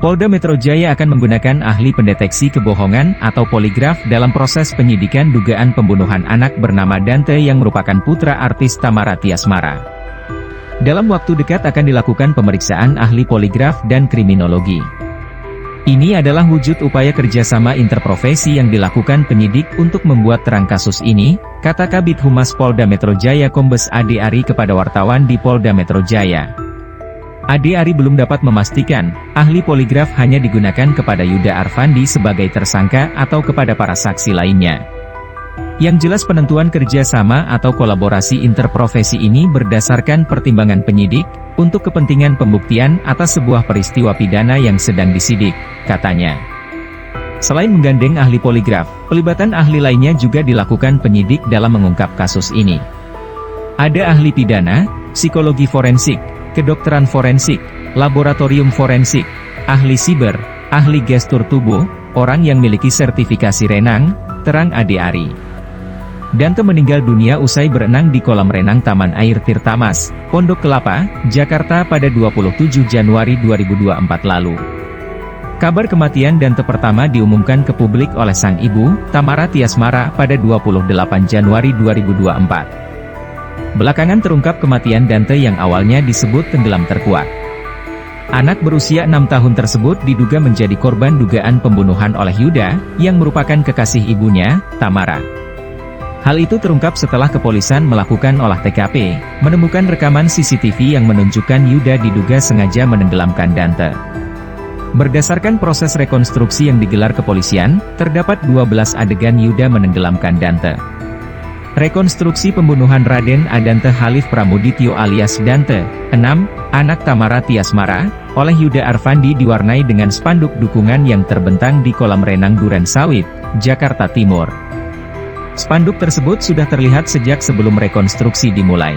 Polda Metro Jaya akan menggunakan ahli pendeteksi kebohongan atau poligraf dalam proses penyidikan dugaan pembunuhan anak bernama Dante yang merupakan putra artis Tamara Tiasmara. Dalam waktu dekat akan dilakukan pemeriksaan ahli poligraf dan kriminologi. Ini adalah wujud upaya kerjasama interprofesi yang dilakukan penyidik untuk membuat terang kasus ini, kata Kabid Humas Polda Metro Jaya Kombes Ade Ari kepada wartawan di Polda Metro Jaya. Ade Ari belum dapat memastikan, ahli poligraf hanya digunakan kepada Yuda Arfandi sebagai tersangka atau kepada para saksi lainnya. Yang jelas penentuan kerjasama atau kolaborasi interprofesi ini berdasarkan pertimbangan penyidik, untuk kepentingan pembuktian atas sebuah peristiwa pidana yang sedang disidik, katanya. Selain menggandeng ahli poligraf, pelibatan ahli lainnya juga dilakukan penyidik dalam mengungkap kasus ini. Ada ahli pidana, psikologi forensik, kedokteran forensik, laboratorium forensik, ahli siber, ahli gestur tubuh, orang yang memiliki sertifikasi renang, terang Ade Ari. Dante meninggal dunia usai berenang di kolam renang Taman Air Tirtamas, Pondok Kelapa, Jakarta pada 27 Januari 2024 lalu. Kabar kematian Dante pertama diumumkan ke publik oleh sang ibu, Tamara Tiasmara, pada 28 Januari 2024. Belakangan terungkap kematian Dante yang awalnya disebut tenggelam terkuat. Anak berusia 6 tahun tersebut diduga menjadi korban dugaan pembunuhan oleh Yuda, yang merupakan kekasih ibunya, Tamara. Hal itu terungkap setelah kepolisian melakukan olah TKP, menemukan rekaman CCTV yang menunjukkan Yuda diduga sengaja menenggelamkan Dante. Berdasarkan proses rekonstruksi yang digelar kepolisian, terdapat 12 adegan Yuda menenggelamkan Dante. Rekonstruksi pembunuhan Raden Adante Halif Pramudityo alias Dante, 6, anak Tamara Tiasmara, oleh Yuda Arfandi diwarnai dengan spanduk dukungan yang terbentang di kolam renang Duren Sawit, Jakarta Timur. Spanduk tersebut sudah terlihat sejak sebelum rekonstruksi dimulai.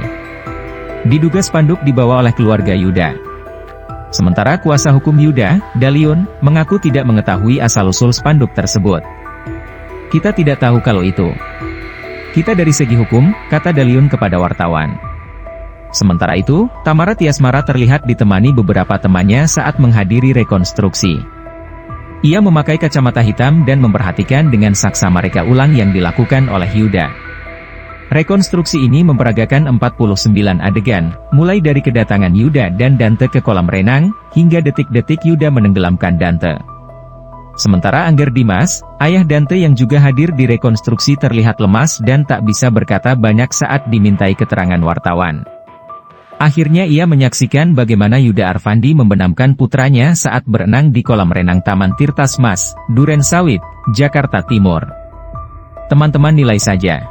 Diduga spanduk dibawa oleh keluarga Yuda. Sementara kuasa hukum Yuda, Daliun, mengaku tidak mengetahui asal-usul spanduk tersebut. Kita tidak tahu kalau itu. Kita dari segi hukum, kata Daliun kepada wartawan. Sementara itu, Tamara Tiasmara terlihat ditemani beberapa temannya saat menghadiri rekonstruksi. Ia memakai kacamata hitam dan memperhatikan dengan saksama reka ulang yang dilakukan oleh Yuda. Rekonstruksi ini memperagakan 49 adegan, mulai dari kedatangan Yuda dan Dante ke kolam renang, hingga detik-detik Yuda menenggelamkan Dante. Sementara Angger Dimas, ayah Dante yang juga hadir di rekonstruksi terlihat lemas dan tak bisa berkata banyak saat dimintai keterangan wartawan. Akhirnya ia menyaksikan bagaimana Yuda Arfandi membenamkan putranya saat berenang di kolam renang Taman Tirtasmas, Duren Sawit, Jakarta Timur. Teman-teman nilai saja.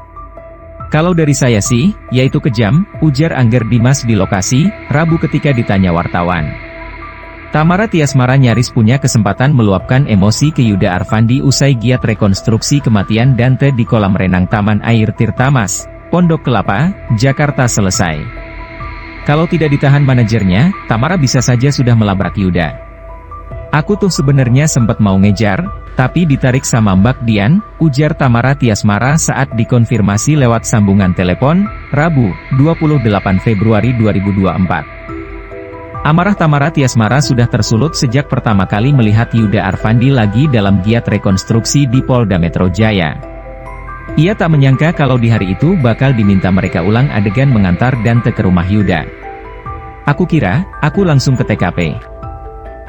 Kalau dari saya sih, yaitu kejam, ujar Angger Dimas di lokasi, Rabu ketika ditanya wartawan. Tamara Tiasmara nyaris punya kesempatan meluapkan emosi ke Yuda Arfandi usai giat rekonstruksi kematian Dante di kolam renang Taman Air Tirtamas, Pondok Kelapa, Jakarta selesai. Kalau tidak ditahan manajernya, Tamara bisa saja sudah melabrak Yuda. Aku tuh sebenarnya sempat mau ngejar, tapi ditarik sama Mbak Dian, ujar Tamara Tiasmara saat dikonfirmasi lewat sambungan telepon, Rabu, 28 Februari 2024. Amarah Tamara Tiasmara sudah tersulut sejak pertama kali melihat Yuda Arfandi lagi dalam giat rekonstruksi di Polda Metro Jaya. Ia tak menyangka kalau di hari itu bakal diminta mereka ulang adegan mengantar Dante ke rumah Yuda. Aku kira, aku langsung ke TKP.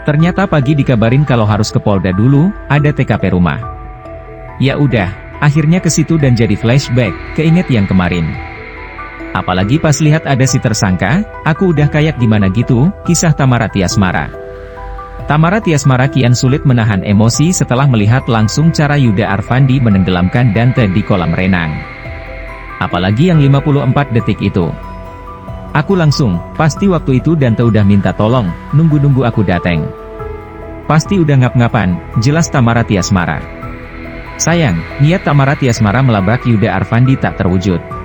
Ternyata pagi dikabarin kalau harus ke Polda dulu, ada TKP rumah. Ya udah, akhirnya ke situ dan jadi flashback, keinget yang kemarin. Apalagi pas lihat ada si tersangka, aku udah kayak gimana gitu, kisah Tamara Tiasmara. Tamara Tiasmara kian sulit menahan emosi setelah melihat langsung cara Yuda Arfandi menenggelamkan Dante di kolam renang. Apalagi yang 54 detik itu. Aku langsung, pasti waktu itu Dante udah minta tolong, nunggu-nunggu aku dateng. Pasti udah ngap-ngapan, jelas Tamara Tiasmara. Sayang, niat Tamara Tiasmara melabrak Yuda Arfandi tak terwujud.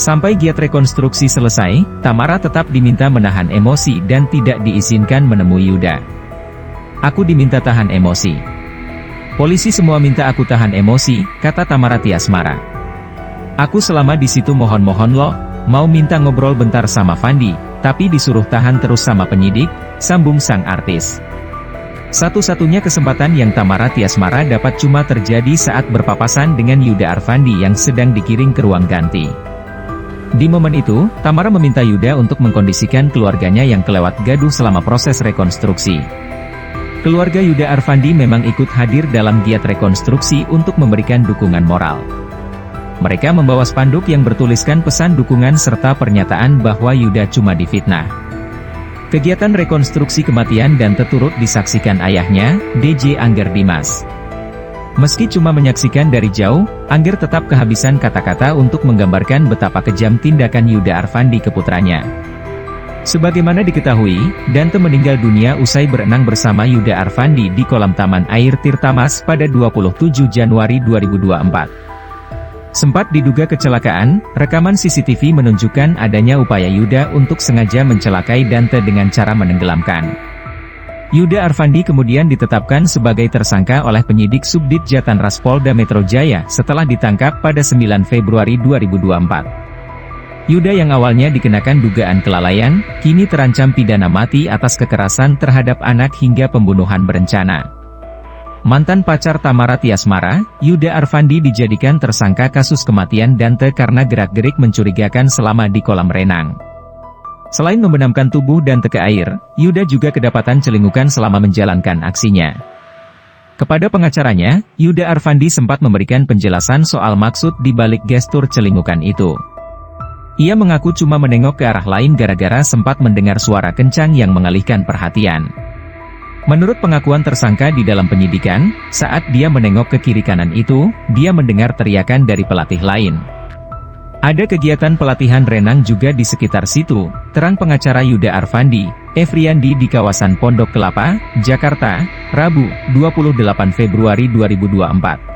Sampai giat rekonstruksi selesai, Tamara tetap diminta menahan emosi dan tidak diizinkan menemui Yuda. Aku diminta tahan emosi. Polisi semua minta aku tahan emosi, kata Tamara Tiasmara. Aku selama di situ mohon-mohon loh, mau minta ngobrol bentar sama Fandi, tapi disuruh tahan terus sama penyidik, sambung sang artis. Satu-satunya kesempatan yang Tamara Tiasmara dapat cuma terjadi saat berpapasan dengan Yuda Arfandi yang sedang dikiring ke ruang ganti. Di momen itu, Tamara meminta Yuda untuk mengkondisikan keluarganya yang kelewat gaduh selama proses rekonstruksi. Keluarga Yuda Arfandi memang ikut hadir dalam giat rekonstruksi untuk memberikan dukungan moral. Mereka membawa spanduk yang bertuliskan pesan dukungan serta pernyataan bahwa Yuda cuma difitnah. Kegiatan rekonstruksi kematian Dante turut disaksikan ayahnya, DJ Angger Dimas. Meski cuma menyaksikan dari jauh, Angger tetap kehabisan kata-kata untuk menggambarkan betapa kejam tindakan Yuda Arfandi ke putranya. Sebagaimana diketahui, Dante meninggal dunia usai berenang bersama Yuda Arfandi di kolam Taman Air Tirtamas pada 27 Januari 2024. Sempat diduga kecelakaan, rekaman CCTV menunjukkan adanya upaya Yuda untuk sengaja mencelakai Dante dengan cara menenggelamkan. Yuda Arfandi kemudian ditetapkan sebagai tersangka oleh penyidik Subdit Jatanras Polda Metro Jaya setelah ditangkap pada 9 Februari 2024. Yuda yang awalnya dikenakan dugaan kelalaian, kini terancam pidana mati atas kekerasan terhadap anak hingga pembunuhan berencana. Mantan pacar Tamara Tiasmara, Yuda Arfandi dijadikan tersangka kasus kematian Dante karena gerak-gerik mencurigakan selama di kolam renang. Selain membenamkan tubuh Dante ke air, Yuda juga kedapatan celingukan selama menjalankan aksinya. Kepada pengacaranya, Yuda Arfandi sempat memberikan penjelasan soal maksud di balik gestur celingukan itu. Ia mengaku cuma menengok ke arah lain gara-gara sempat mendengar suara kencang yang mengalihkan perhatian. Menurut pengakuan tersangka di dalam penyidikan, saat dia menengok ke kiri kanan itu, dia mendengar teriakan dari pelatih lain. Ada kegiatan pelatihan renang juga di sekitar situ, terang pengacara Yuda Arfandi, Efriandi di kawasan Pondok Kelapa, Jakarta, Rabu, 28 Februari 2024.